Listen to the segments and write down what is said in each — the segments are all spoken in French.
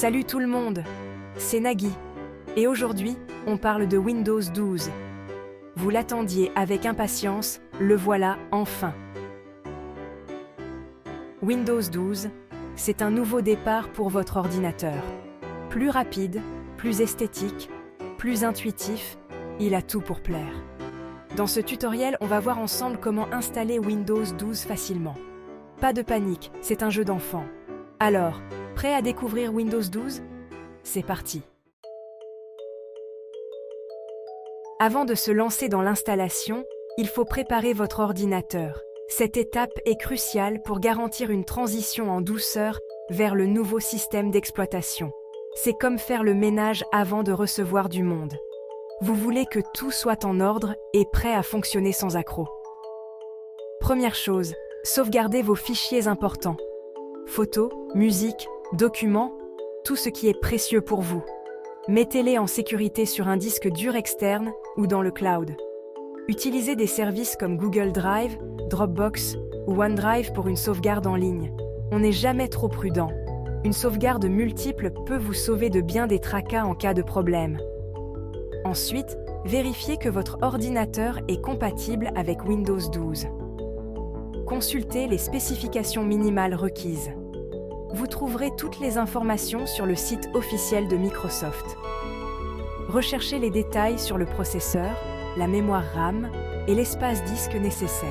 Salut tout le monde, c'est Nagui. Et aujourd'hui, on parle de Windows 12. Vous l'attendiez avec impatience, le voilà enfin. Windows 12, c'est un nouveau départ pour votre ordinateur. Plus rapide, plus esthétique, plus intuitif, il a tout pour plaire. Dans ce tutoriel, on va voir ensemble comment installer Windows 12 facilement. Pas de panique, c'est un jeu d'enfant. Alors, prêt à découvrir Windows 12? C'est parti! Avant de se lancer dans l'installation, il faut préparer votre ordinateur. Cette étape est cruciale pour garantir une transition en douceur vers le nouveau système d'exploitation. C'est comme faire le ménage avant de recevoir du monde. Vous voulez que tout soit en ordre et prêt à fonctionner sans accroc. Première chose, sauvegardez vos fichiers importants. Photos, musique, documents, tout ce qui est précieux pour vous. Mettez-les en sécurité sur un disque dur externe ou dans le cloud. Utilisez des services comme Google Drive, Dropbox ou OneDrive pour une sauvegarde en ligne. On n'est jamais trop prudent. Une sauvegarde multiple peut vous sauver de bien des tracas en cas de problème. Ensuite, vérifiez que votre ordinateur est compatible avec Windows 12. Consultez les spécifications minimales requises. Vous trouverez toutes les informations sur le site officiel de Microsoft. Recherchez les détails sur le processeur, la mémoire RAM et l'espace disque nécessaire.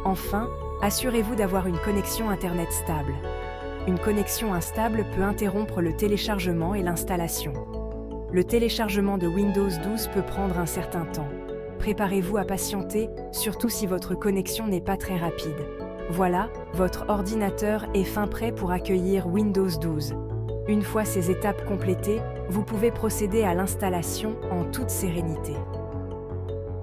Enfin, assurez-vous d'avoir une connexion Internet stable. Une connexion instable peut interrompre le téléchargement et l'installation. Le téléchargement de Windows 12 peut prendre un certain temps. Préparez-vous à patienter, surtout si votre connexion n'est pas très rapide. Voilà, votre ordinateur est fin prêt pour accueillir Windows 12. Une fois ces étapes complétées, vous pouvez procéder à l'installation en toute sérénité.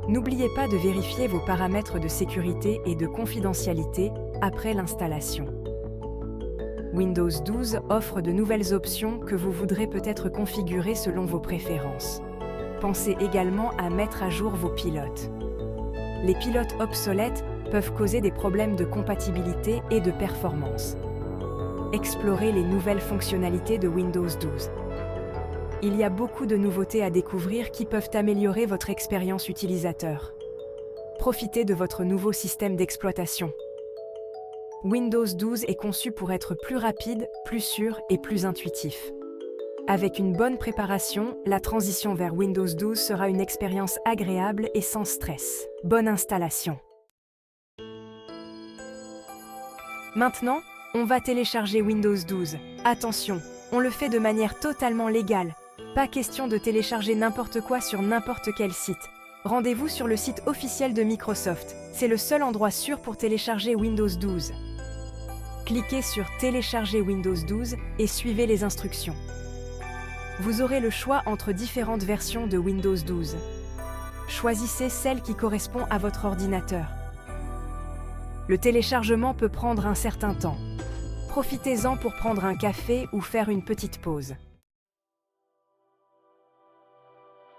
N'oubliez pas de vérifier vos paramètres de sécurité et de confidentialité après l'installation. Windows 12 offre de nouvelles options que vous voudrez peut-être configurer selon vos préférences. Pensez également à mettre à jour vos pilotes. Les pilotes obsolètes peuvent causer des problèmes de compatibilité et de performance. Explorez les nouvelles fonctionnalités de Windows 12. Il y a beaucoup de nouveautés à découvrir qui peuvent améliorer votre expérience utilisateur. Profitez de votre nouveau système d'exploitation. Windows 12 est conçu pour être plus rapide, plus sûr et plus intuitif. Avec une bonne préparation, la transition vers Windows 12 sera une expérience agréable et sans stress. Bonne installation! Maintenant, on va télécharger Windows 12. Attention, on le fait de manière totalement légale. Pas question de télécharger n'importe quoi sur n'importe quel site. Rendez-vous sur le site officiel de Microsoft. C'est le seul endroit sûr pour télécharger Windows 12. Cliquez sur « Télécharger Windows 12 » et suivez les instructions. Vous aurez le choix entre différentes versions de Windows 12. Choisissez celle qui correspond à votre ordinateur. Le téléchargement peut prendre un certain temps. Profitez-en pour prendre un café ou faire une petite pause.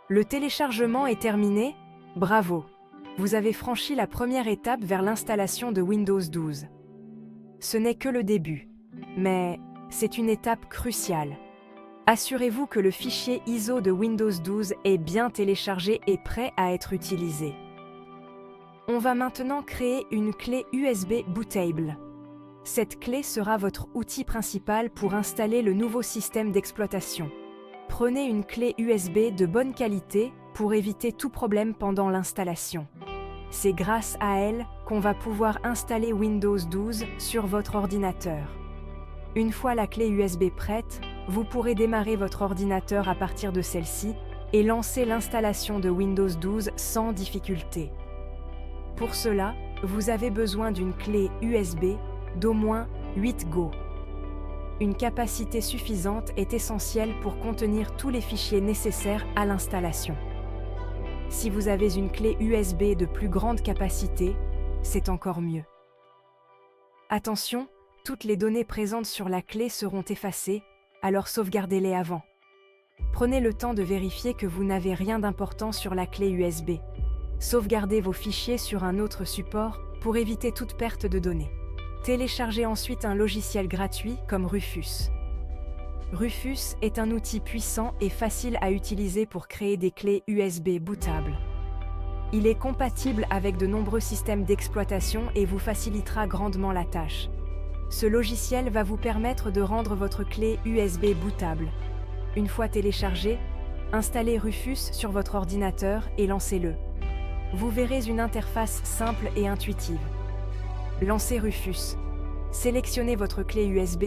Le téléchargement est terminé. Bravo! Vous avez franchi la première étape vers l'installation de Windows 12. Ce n'est que le début, mais c'est une étape cruciale. Assurez-vous que le fichier ISO de Windows 12 est bien téléchargé et prêt à être utilisé. On va maintenant créer une clé USB bootable. Cette clé sera votre outil principal pour installer le nouveau système d'exploitation. Prenez une clé USB de bonne qualité pour éviter tout problème pendant l'installation. C'est grâce à elle qu'on va pouvoir installer Windows 12 sur votre ordinateur. Une fois la clé USB prête, vous pourrez démarrer votre ordinateur à partir de celle-ci et lancer l'installation de Windows 12 sans difficulté. Pour cela, vous avez besoin d'une clé USB d'au moins 8 Go. Une capacité suffisante est essentielle pour contenir tous les fichiers nécessaires à l'installation. Si vous avez une clé USB de plus grande capacité, c'est encore mieux. Attention, toutes les données présentes sur la clé seront effacées, alors sauvegardez-les avant. Prenez le temps de vérifier que vous n'avez rien d'important sur la clé USB. Sauvegardez vos fichiers sur un autre support pour éviter toute perte de données. Téléchargez ensuite un logiciel gratuit comme Rufus. Rufus est un outil puissant et facile à utiliser pour créer des clés USB bootables. Il est compatible avec de nombreux systèmes d'exploitation et vous facilitera grandement la tâche. Ce logiciel va vous permettre de rendre votre clé USB bootable. Une fois téléchargé, installez Rufus sur votre ordinateur et lancez-le. Vous verrez une interface simple et intuitive. Lancez Rufus. Sélectionnez votre clé USB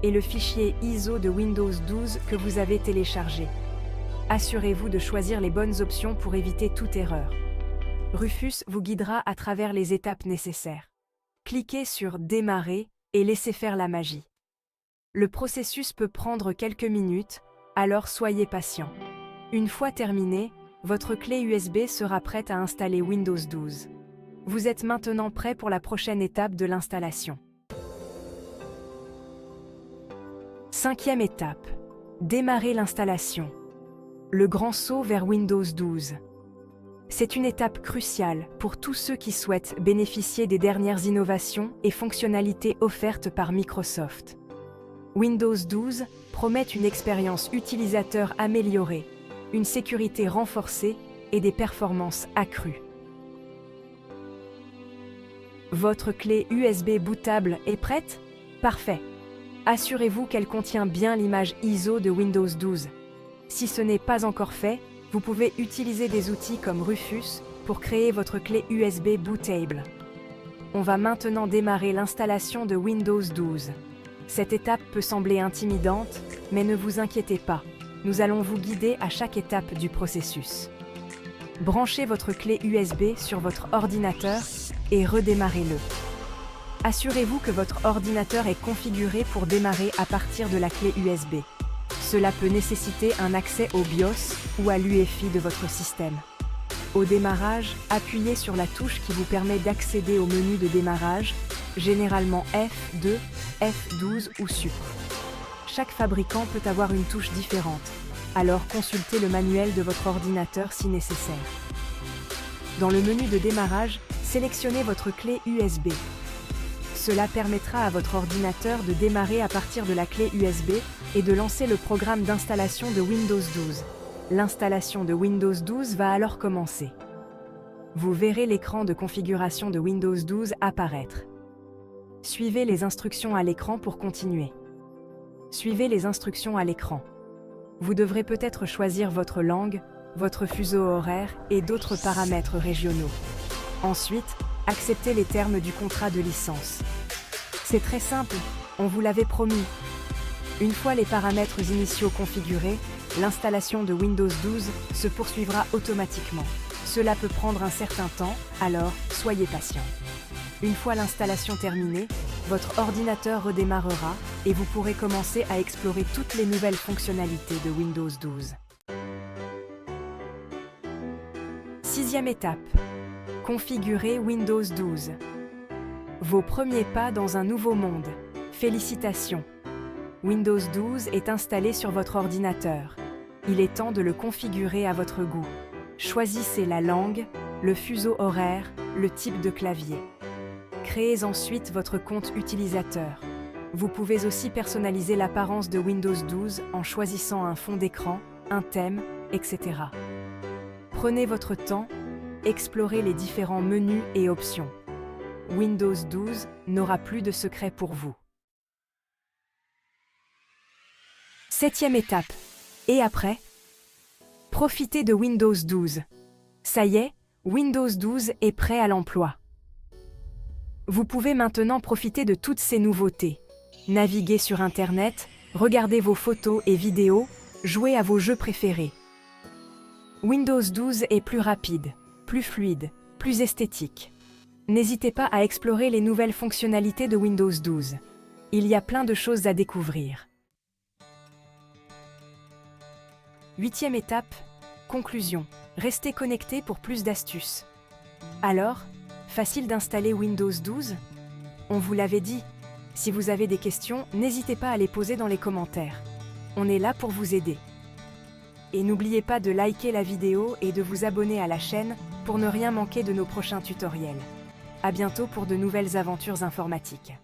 et le fichier ISO de Windows 12 que vous avez téléchargé. Assurez-vous de choisir les bonnes options pour éviter toute erreur. Rufus vous guidera à travers les étapes nécessaires. Cliquez sur « Démarrer » et laissez faire la magie. Le processus peut prendre quelques minutes, alors soyez patient. Une fois terminé, votre clé USB sera prête à installer Windows 12. Vous êtes maintenant prêt pour la prochaine étape de l'installation. 5e étape. Démarrer l'installation. Le grand saut vers Windows 12. C'est une étape cruciale pour tous ceux qui souhaitent bénéficier des dernières innovations et fonctionnalités offertes par Microsoft. Windows 12 promet une expérience utilisateur améliorée, une sécurité renforcée et des performances accrues. Votre clé USB bootable est prête? Parfait! Assurez-vous qu'elle contient bien l'image ISO de Windows 12. Si ce n'est pas encore fait, vous pouvez utiliser des outils comme Rufus pour créer votre clé USB bootable. On va maintenant démarrer l'installation de Windows 12. Cette étape peut sembler intimidante, mais ne vous inquiétez pas. Nous allons vous guider à chaque étape du processus. Branchez votre clé USB sur votre ordinateur et redémarrez-le. Assurez-vous que votre ordinateur est configuré pour démarrer à partir de la clé USB. Cela peut nécessiter un accès au BIOS ou à l'UEFI de votre système. Au démarrage, appuyez sur la touche qui vous permet d'accéder au menu de démarrage, généralement F2, F12 ou SUP. Chaque fabricant peut avoir une touche différente, alors consultez le manuel de votre ordinateur si nécessaire. Dans le menu de démarrage, sélectionnez votre clé USB. Cela permettra à votre ordinateur de démarrer à partir de la clé USB et de lancer le programme d'installation de Windows 12. L'installation de Windows 12 va alors commencer. Vous verrez l'écran de configuration de Windows 12 apparaître. Suivez les instructions à l'écran pour continuer. Suivez les instructions à l'écran. Vous devrez peut-être choisir votre langue, votre fuseau horaire et d'autres paramètres régionaux. Ensuite, acceptez les termes du contrat de licence. C'est très simple, on vous l'avait promis. Une fois les paramètres initiaux configurés, l'installation de Windows 12 se poursuivra automatiquement. Cela peut prendre un certain temps, alors soyez patient. Une fois l'installation terminée, votre ordinateur redémarrera et vous pourrez commencer à explorer toutes les nouvelles fonctionnalités de Windows 12. 6e étape. Configurer Windows 12. Vos premiers pas dans un nouveau monde. Félicitations! Windows 12 est installé sur votre ordinateur. Il est temps de le configurer à votre goût. Choisissez la langue, le fuseau horaire, le type de clavier. Créez ensuite votre compte utilisateur. Vous pouvez aussi personnaliser l'apparence de Windows 12 en choisissant un fond d'écran, un thème, etc. Prenez votre temps, explorez les différents menus et options. Windows 12 n'aura plus de secret pour vous. 7e étape. Et après? Profitez de Windows 12. Ça y est, Windows 12 est prêt à l'emploi. Vous pouvez maintenant profiter de toutes ces nouveautés. Naviguer sur Internet, regarder vos photos et vidéos, jouer à vos jeux préférés. Windows 12 est plus rapide, plus fluide, plus esthétique. N'hésitez pas à explorer les nouvelles fonctionnalités de Windows 12. Il y a plein de choses à découvrir. 8e étape, conclusion. Restez connecté pour plus d'astuces. Alors, facile d'installer Windows 12? On vous l'avait dit. Si vous avez des questions, n'hésitez pas à les poser dans les commentaires. On est là pour vous aider. Et n'oubliez pas de liker la vidéo et de vous abonner à la chaîne pour ne rien manquer de nos prochains tutoriels. À bientôt pour de nouvelles aventures informatiques.